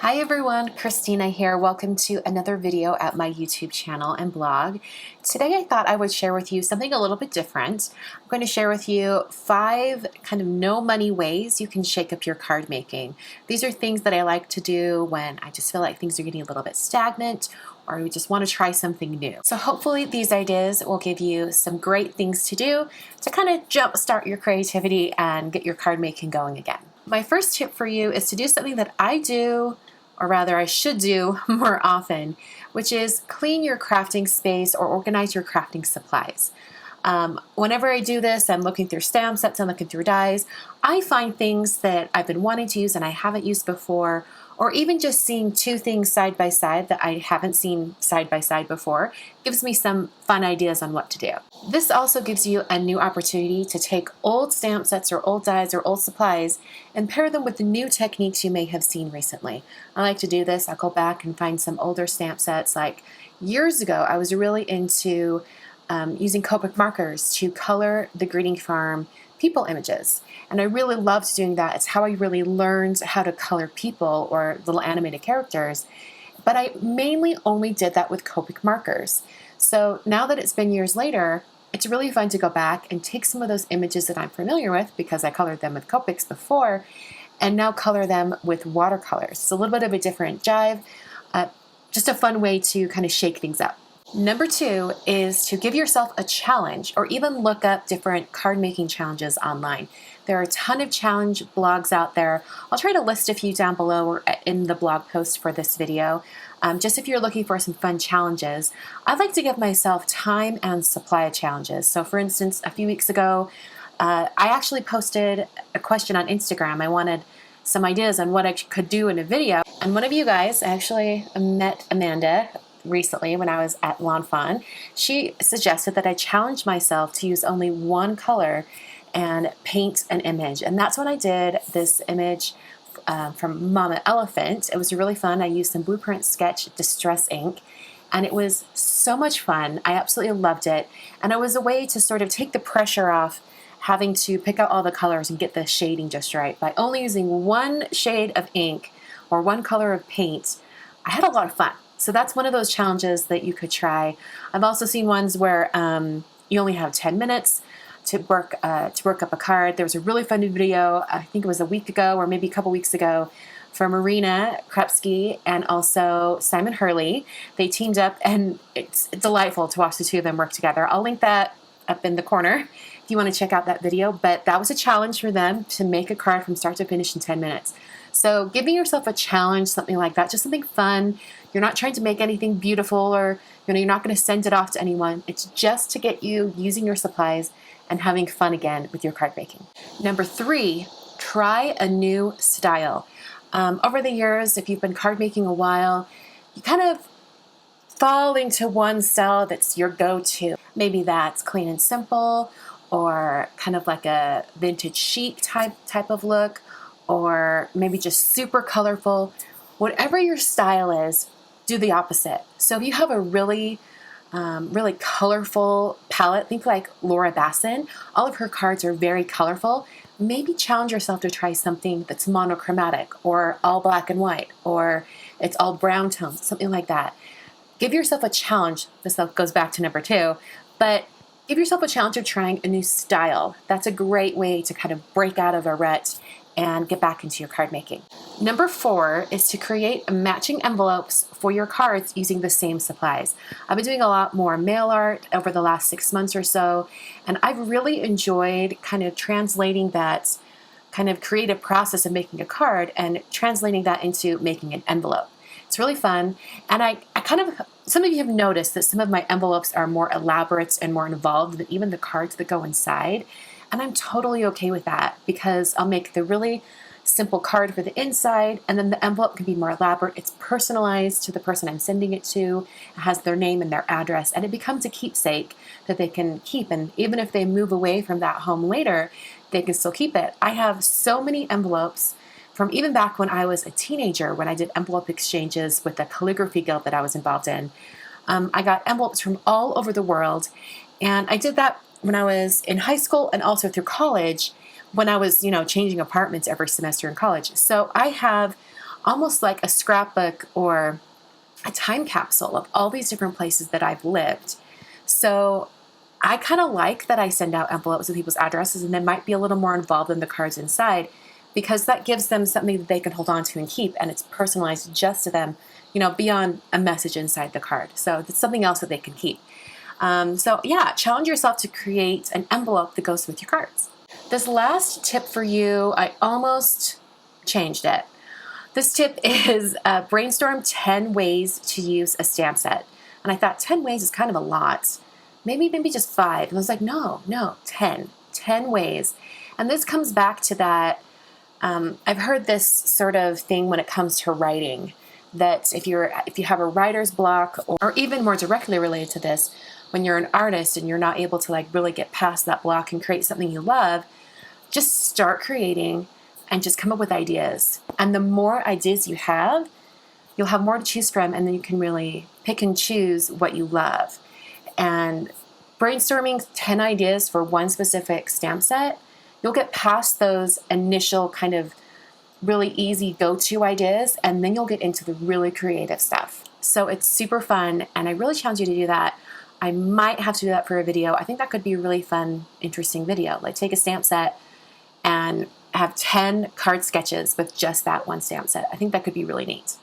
Hi everyone, Christina here. Welcome to another video at my YouTube channel and blog. Today I thought I would share with you something a little bit different. I'm going to share with you 5 kind of no money ways you can shake up your card making. These are things that I like to do when I just feel like things are getting a little bit stagnant or you just want to try something new. So hopefully these ideas will give you some great things to do to kind of jumpstart your creativity and get your card making going again. My first tip for you is to do something that I do, or rather I should do more often, which is clean your crafting space or organize your crafting supplies. Whenever I do this, I'm looking through stamp sets, I'm looking through dies, I find things that I've been wanting to use and I haven't used before, or even just seeing 2 things side by side that I haven't seen side by side before gives me some fun ideas on what to do. This also gives you a new opportunity to take old stamp sets or old dies or old supplies and pair them with the new techniques you may have seen recently. I like to do this. I'll go back and find some older stamp sets. Like years ago, I was really into using Copic markers to color the Greeting Farm people images. And I really loved doing that. It's how I really learned how to color people or little animated characters. But I mainly only did that with Copic markers. So now that it's been years later, it's really fun to go back and take some of those images that I'm familiar with because I colored them with Copics before and now color them with watercolors. It's a little bit of a different jive, just a fun way to kind of shake things up. Number 2 is to give yourself a challenge or even look up different card making challenges online. There are a ton of challenge blogs out there. I'll try to list a few down below or in the blog post for this video. Just if you're looking for some fun challenges, I'd like to give myself time and supply challenges. So for instance, a few weeks ago, I actually posted a question on Instagram. I wanted some ideas on what I could do in a video. And one of you guys, actually met Amanda recently when I was at Lawn Fawn, she suggested that I challenge myself to use only one color and paint an image. And that's when I did this image from Mama Elephant. It was really fun. I used some Blueprint Sketch Distress ink and it was so much fun. I absolutely loved it. And it was a way to sort of take the pressure off having to pick out all the colors and get the shading just right. By only using one shade of ink or one color of paint, I had a lot of fun. So that's one of those challenges that you could try. I've also seen ones where you only have 10 minutes to work up a card. There was a really fun video, I think it was a week ago or maybe a couple weeks ago, for Marina Krupski and also Simon Hurley. They teamed up and it's delightful to watch the 2 of them work together. I'll link that up in the corner if you want to check out that video. But that was a challenge for them to make a card from start to finish in 10 minutes. So giving yourself a challenge, something like that, just something fun. You're not trying to make anything beautiful or you're not going to send it off to anyone. It's just to get you using your supplies and having fun again with your card making. Number 3, try a new style. Over the years, if you've been card making a while, you kind of fall into one style that's your go-to. Maybe that's clean and simple or kind of like a vintage chic type of look, or maybe just super colorful. Whatever your style is, do the opposite. So if you have a really colorful palette, think like Laura Basson. All of her cards are very colorful. Maybe challenge yourself to try something that's monochromatic or all black and white, or it's all brown tones, something like that. Give yourself a challenge. This goes back to number 2, but give yourself a challenge of trying a new style. That's a great way to kind of break out of a rut and get back into your card making. Number 4 is to create matching envelopes for your cards using the same supplies. I've been doing a lot more mail art over the last 6 months or so, and I've really enjoyed kind of translating that kind of creative process of making a card and translating that into making an envelope. It's really fun, and I kind of, some of you have noticed that some of my envelopes are more elaborate and more involved than even the cards that go inside. And I'm totally okay with that because I'll make the really simple card for the inside and then the envelope can be more elaborate. It's personalized to the person I'm sending it to. It has their name and their address and it becomes a keepsake that they can keep. And even if they move away from that home later, they can still keep it. I have so many envelopes from even back when I was a teenager when I did envelope exchanges with the calligraphy guild that I was involved in. I got envelopes from all over the world and I did that when I was in high school and also through college when I was, changing apartments every semester in college. So I have almost like a scrapbook or a time capsule of all these different places that I've lived. So I kind of like that I send out envelopes with people's addresses, and they might be a little more involved in the cards inside, because that gives them something that they can hold on to and keep, and it's personalized just to them, beyond a message inside the card. So it's something else that they can keep. So yeah, challenge yourself to create an envelope that goes with your cards. This last tip for you, I almost changed it. This tip is brainstorm 10 ways to use a stamp set. And I thought 10 ways is kind of a lot. Maybe just 5. And I was like, no, 10 ways. And this comes back to that. I've heard this sort of thing when it comes to writing, that if you have a writer's block, or even more directly related to this, when you're an artist and you're not able to really get past that block and create something you love, just start creating and just come up with ideas. And the more ideas you have, you'll have more to choose from, and then you can really pick and choose what you love. And brainstorming 10 ideas for one specific stamp set, you'll get past those initial kind of really easy go-to ideas, and then you'll get into the really creative stuff. So it's super fun, and I really challenge you to do that. I might have to do that for a video. I think that could be a really fun, interesting video. Like, take a stamp set and have 10 card sketches with just that one stamp set. I think that could be really neat.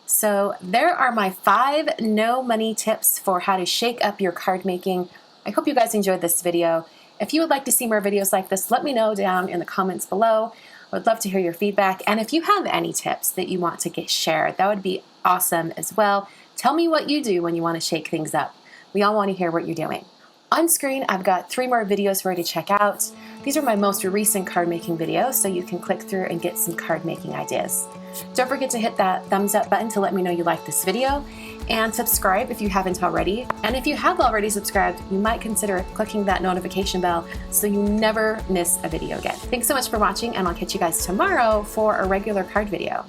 So there are my 5 no money tips for how to shake up your card making. I hope you guys enjoyed this video. If you would like to see more videos like this, let me know down in the comments below. I would love to hear your feedback. And if you have any tips that you want to get shared, that would be awesome as well. Tell me what you do when you want to shake things up. We all want to hear what you're doing. On screen, I've got 3 more videos for you to check out. These are my most recent card making videos, so you can click through and get some card making ideas. Don't forget to hit that thumbs up button to let me know you like this video, and subscribe if you haven't already. And if you have already subscribed, you might consider clicking that notification bell so you never miss a video again. Thanks so much for watching, and I'll catch you guys tomorrow for a regular card video.